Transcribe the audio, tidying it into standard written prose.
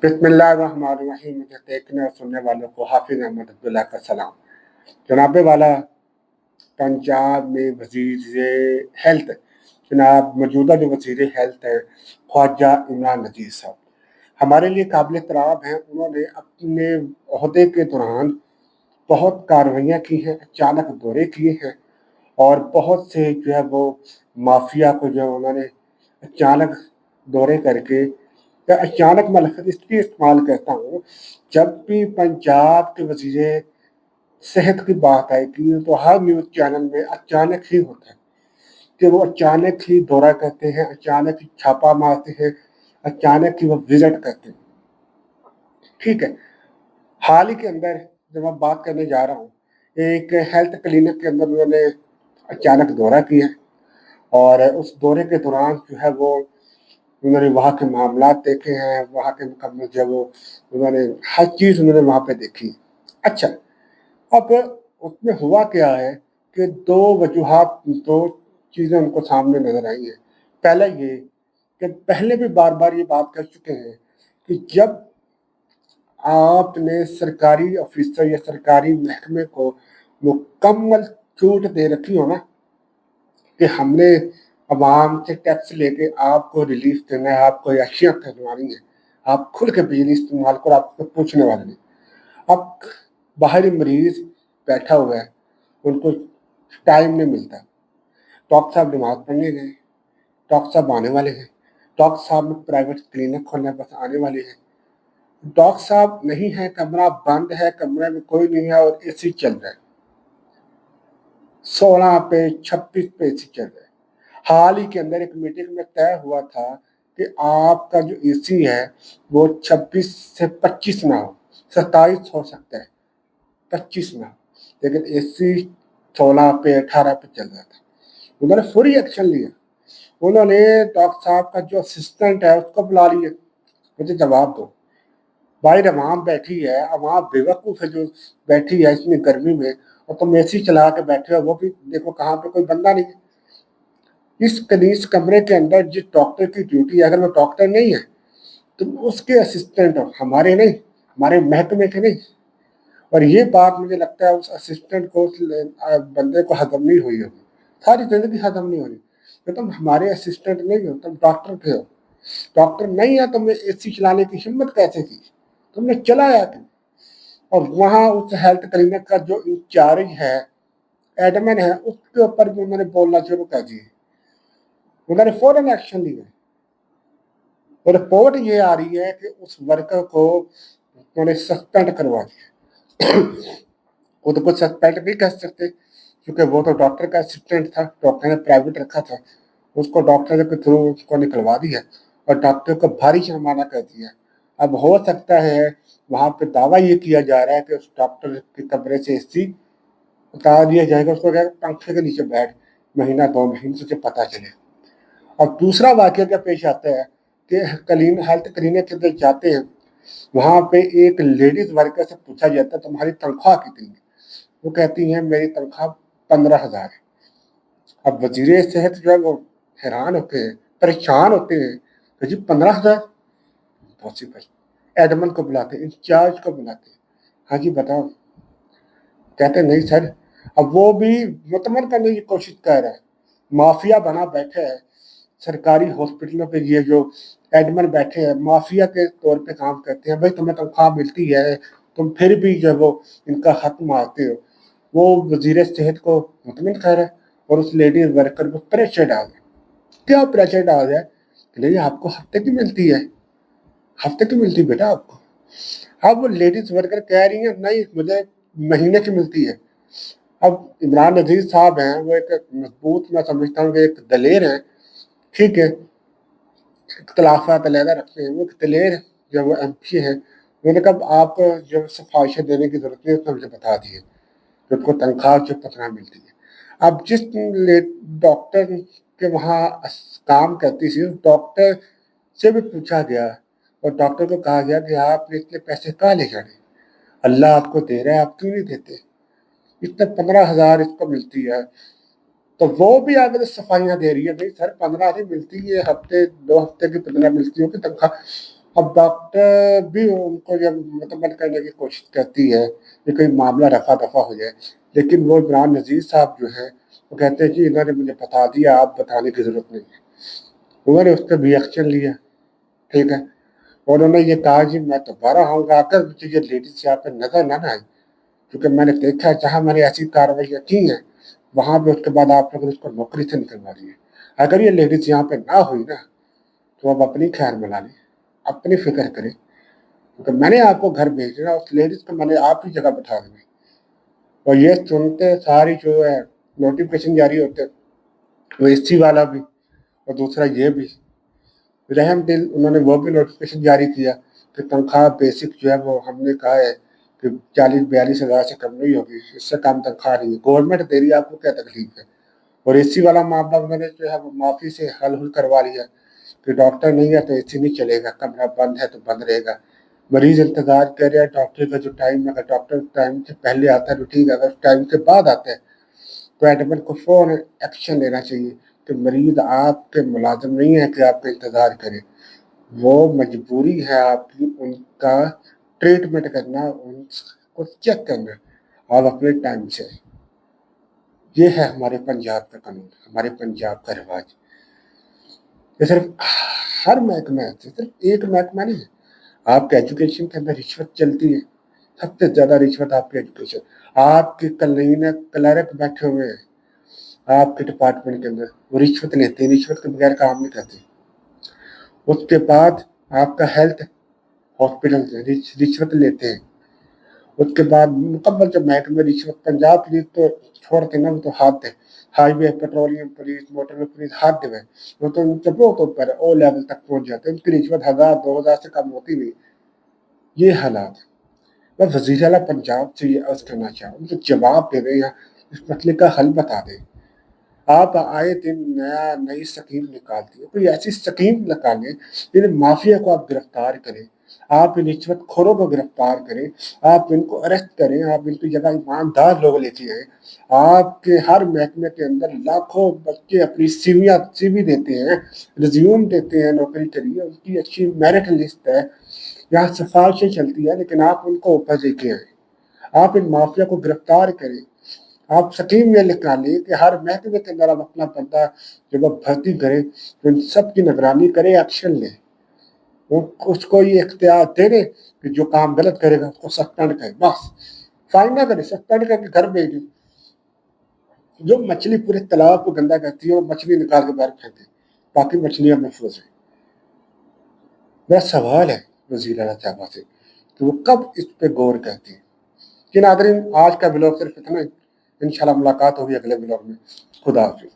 बिस्मिल्लाहिर्रहमानिर्रहीम। मुझे देखने और सुनने वालों को हाफिज अहमद अब्दुल्ला का सलाम। जनाब वाला, पंजाब में वजीर हेल्थ जनाब मौजूदा जो वजीर हेल्थ है ख्वाजा इमरान नज़ीर साहब हमारे लिए काबिल तराब हैं। उन्होंने अपने अहदे के दौरान बहुत कार्रवाइयाँ की हैं, अचानक दौरे किए हैं और बहुत से जो है वो माफिया को जो उन्होंने अचानक दौरे करके या अचानक मैं लफ्ज़ इसलिए इस्तेमाल करता हूँ, जब भी पंजाब के वजीर सेहत की बात आएगी तो हर न्यूज़ चैनल में अचानक ही होता है कि वो अचानक ही दौरा करते हैं, अचानक ही छापा मारते हैं, अचानक ही वो विजिट करते हैं। ठीक है, हाल ही के अंदर जब मैं बात करने जा रहा हूँ, एक हेल्थ क्लिनिक के अंदर उन्होंने अचानक दौरा किया और उस दौरे के दौरान जो है वो उन्होंने वहाँ के मामलात देखे हैं, वहाँ के मुकम्मल जो वो उन्होंने हर चीज़ उन्होंने वहाँ पे देखी। अच्छा, अब उसमें हुआ क्या है कि दो वजूहात, दो चीज़ें उनको सामने नज़र आई हैं। पहला ये कि पहले भी बार बार ये बात कर चुके हैं कि जब आपने सरकारी ऑफिसर या सरकारी महकमे को मुकम्मल छूट दे रखी हो ना कि हमने अवाम से टैक्स लेके आपको रिलीफ देना है, आपको अशिया करवानी है, आप खुल के बिजली इस्तेमाल करो, आपको पूछने वाले नहीं। अब बाहरी मरीज बैठा हुआ है, उनको टाइम नहीं मिलता। डॉक्टर साहब नमाज पढ़ने गए, डॉक्टर साहब आने वाले हैं, डॉक्टर साहब ने प्राइवेट क्लिनिक खोलने बस आने वाले हैं, डॉक्टर साहब नहीं है, कमरा बंद है, कमरे में कोई नहीं है और एसी चल रहा है, 16 पे 26 पे एसी चल रहा है। हाल ही के अंदर एक मीटिंग में तय हुआ था कि आपका जो एसी है वो 26 से 25 ना हो, 27 हो सकता है, 25 ना हो, लेकिन एसी 16 पे 18 पे चल रहा था। उन्होंने फुरी एक्शन लिया। उन्होंने डॉक्टर साहब का जो असिस्टेंट है उसको बुला लिया, मुझे जवाब दो, बाहर अवाम बैठी है, अवाम बेवकूफ़ है जो बैठी है इतनी गर्मी में, और तुम एसी चला के बैठे हो, वो भी देखो कहाँ पे कोई बंदा नहीं है। इस कमरे के अंदर जिस डॉक्टर की ड्यूटी है, अगर वो डॉक्टर नहीं है तो उसके असिस्टेंट हो, हमारे नहीं, हमारे महकमे के नहीं। और ये बात मुझे लगता है उस असिस्टेंट को, उस बंदे को हजम नहीं हुई होगी, सारी जिंदगी हजम नहीं हो रही कि तुम हमारे असिस्टेंट नहीं हो, तुम डॉक्टर के हो। डॉक्टर नहीं है, तुमने एसी चलाने की हिम्मत कैसे की, तुमने चलाया क्यों? और वहाँ उस हेल्थ क्लिनिक का जो इंचार्ज है, एडमिन है, उसके ऊपर भी उन्होंने बोलना शुरू कर दिए। उन्होंने फौरन एक्शन लिया और रिपोर्ट ये आ रही है कि उस वर्कर को उन्होंने सस्पेंड करवा दिया। वो तो कुछ सस्पेंड नहीं कर सकते क्योंकि वो तो डॉक्टर का असिस्टेंट था, डॉक्टर ने प्राइवेट रखा था, उसको डॉक्टर के थ्रू उसको निकलवा दिया और डॉक्टर को भारी जुर्माना कर दिया। अब हो सकता है वहाँ पे दावा ये किया जा रहा है कि उस डॉक्टर के कमरे से एसी उतार दिया जाएगा, उसको क्या पंखे के नीचे बैठ महीना 2 महीने तुझे पता चले। अब दूसरा वाक्य क्या पेश आता है कि क्लीन हेल्थ क्लिनिक के अंदर जाते हैं, वहाँ पे एक लेडीज वर्कर से पूछा जाता है तुम्हारी तनख्वाह कितनी है, वो कहती है मेरी तनख्वाह 15,000 है। अब वजीर सेहत जो है वो हैरान होते हैं, परेशान होते हैं कि जी 15,000 पॉसिबल। एडमन को बुलाते, इंचार्ज को बुलाते, हाँ जी बताओ, कहते नहीं सर। अब वो भी मुतमन करने की कोशिश कर रहा है, माफिया बना बैठे है सरकारी हॉस्पिटलों पे, ये जो एडमिन बैठे हैं माफिया के तौर पे काम करते हैं। भाई तुम्हें तनख्वाह मिलती है, तुम फिर भी जो वो इनका हक मारते हो। वो वजीर सेहत को मुतमिन कर रहा है और उस लेडीज वर्कर को प्रेशर डाल रहा है। क्या प्रेशर डाल रहा है कि नहीं आपको हफ्ते की मिलती है, हफ्ते की मिलती है बेटा आपको। अब वो लेडीज वर्कर कह रही है नहीं मुझे महीने की मिलती है। अब इमरान नजीर साहब हैं, वो एक मजबूत, मैं समझता हूँ कि एक दलेर है, ठीक है, इख्तलाफात अलहदा रखते हैं, वो एक दलेर जो वो एमपी है, मैंने कहा आप जो सिफारिशें देने की जरूरत नहीं है तो मुझे बता दिए कि उनको तनख्वाह जो कितना मिलती है। अब जिस डॉक्टर के वहाँ काम करती थी, उस डॉक्टर से भी पूछा गया और डॉक्टर को कहा गया कि आपने इतने पैसे कहाँ ले जाने, अल्लाह आपको दे रहा है, आप क्यों नहीं देते, इतने 15,000 इसको मिलती है। तो वो भी आगे सफाइयाँ दे रही है, भाई सर 15 नहीं मिलती, ये हफ्ते 2 हफ्ते की 15 मिलती होगी तनख्वाह, अब डॉक्टर भी उनको जब मुतमन करने की कोशिश करती है कि कोई मामला रफा दफा हो जाए, लेकिन वो इमरान नज़ीर साहब जो है वो कहते हैं कि इन्होंने मुझे बता दिया, आप बताने की ज़रूरत नहीं है। उन्होंने उस पर भी एक्शन लिया, ठीक है। और उन्होंने ये कहा जी मैं दोबारा आऊँगा, अगर मुझे ये लेडीज यहाँ पे नजर ना आए, क्योंकि मैंने देखा है जहाँ मैंने ऐसी कार्रवाइयाँ की हैं वहाँ पे उसके बाद आप लोगों ने उसको नौकरी से निकलवा दी है। अगर ये लेडीज यहाँ पे ना हुई ना तो अब अपनी खैर मिला लें, अपनी फिक्र करें, क्योंकि मैंने आपको घर भेजना, उस लेडीज को मैंने आप ही जगह बैठा देना। और ये सुनते सारी जो है नोटिफिकेशन जारी होते, वो एससी वाला भी और दूसरा ये भी रहम दिल, उन्होंने वो भी नोटिफिकेशन जारी किया कि तनख्वाह बेसिक जो है वो हमने कहा है कि 40-42 हज़ार से कम नहीं होगी, इससे कम तनख्वाह नहीं है, गवर्नमेंट दे रही है, आपको क्या तकलीफ है। और एसी वाला मामला उन्होंने जो है वो माफी से हल हुल करवा लिया कि डॉक्टर नहीं है तो एसी नहीं चलेगा, कमरा बंद है तो बंद रहेगा। मरीज इंतजार कर रहे हैं डॉक्टर का जो टाइम है, अगर डॉक्टर टाइम से पहले आता है तो ठीक है, अगर टाइम से बाद आता है तो एडमिट को फौरन एक्शन लेना चाहिए कि मरीज आपके मुलाजिम नहीं है कि आपका इंतजार करे, वो मजबूरी है आपकी उनका ट्रीटमेंट करना, उनको चेक करना, और अपने टाइम से। ये है हमारे पंजाब का कानून, हमारे पंजाब का रिवाज। ये सिर्फ हर महकमे से सिर्फ एक महकमा नहीं है, आपके एजुकेशन के अंदर रिश्वत चलती है, सबसे ज्यादा रिश्वत आपके एजुकेशन। आपके क्लर्क बैठे हुए हैं आपके डिपार्टमेंट के अंदर, वो रिश्वत लेते हैं, रिश्वत के बगैर काम नहीं करते। उसके बाद आपका हेल्थ हॉस्पिटल से रिश्वत लेते हैं। उसके बाद मुकम्मल जब महकमे रिश्वत, पंजाब पुलिस तो छोड़ते ना, वो तो हाथ है, highway petroleum police motor police हाथ दे, वो तो जब वो तो ऊपर ओ लेवल तक पहुंच जाते हैं, उनकी रिश्वत 1000-2000 से कम होती नहीं। ये हालात है। मैं वजीर आला पंजाब से ये अर्ज करना चाहूँ, उनको जवाब दे दें या इस मसले का हल बता दें। आप आए दिन नई स्कीम निकालती है, कोई ऐसी स्कीम निकालें जिन माफिया को आप गिरफ्तार करें, आप इन रिश्वतखोरों को गिरफ्तार करें, आप इनको अरेस्ट करें, आप इनकी जगह ईमानदार लोग लेके आए। आपके हर महकमे के अंदर लाखों बच्चे अपनी सीवी देते हैं, रिज्यूम देते हैं नौकरी के लिए, उनकी अच्छी मेरिट लिस्ट है, यहाँ सिफारिशें चलती है, लेकिन आप उनको ऊपर लेके आए, आप इन माफिया को गिरफ्तार करें। आप स्कीम ये निकालिए कि हर महकमे के अंदर आप अपना बंदा जब आप भर्ती करें तो इन सब की निगरानी करे, एक्शन ले, वो उसको ये इख्तियार दे दे कि जो काम गलत करेगा उसको सस्पेंड करे, बस फाइन ना करे, सस्पेंड करके घर भेजे। जो मछली पूरे तालाब को गंदा करती है वो मछली निकाल के बाहर फेंके, बाकी मछलियां महफूज है। मेरा सवाल है वजीर अला साहबा से कि वो कब इस पे गौर करती है। कि नादरीन, आज का ब्लॉग सिर्फ इतना ही, इंशाल्लाह मुलाकात होगी अगले ब्लॉग में। खुदा हाफिज।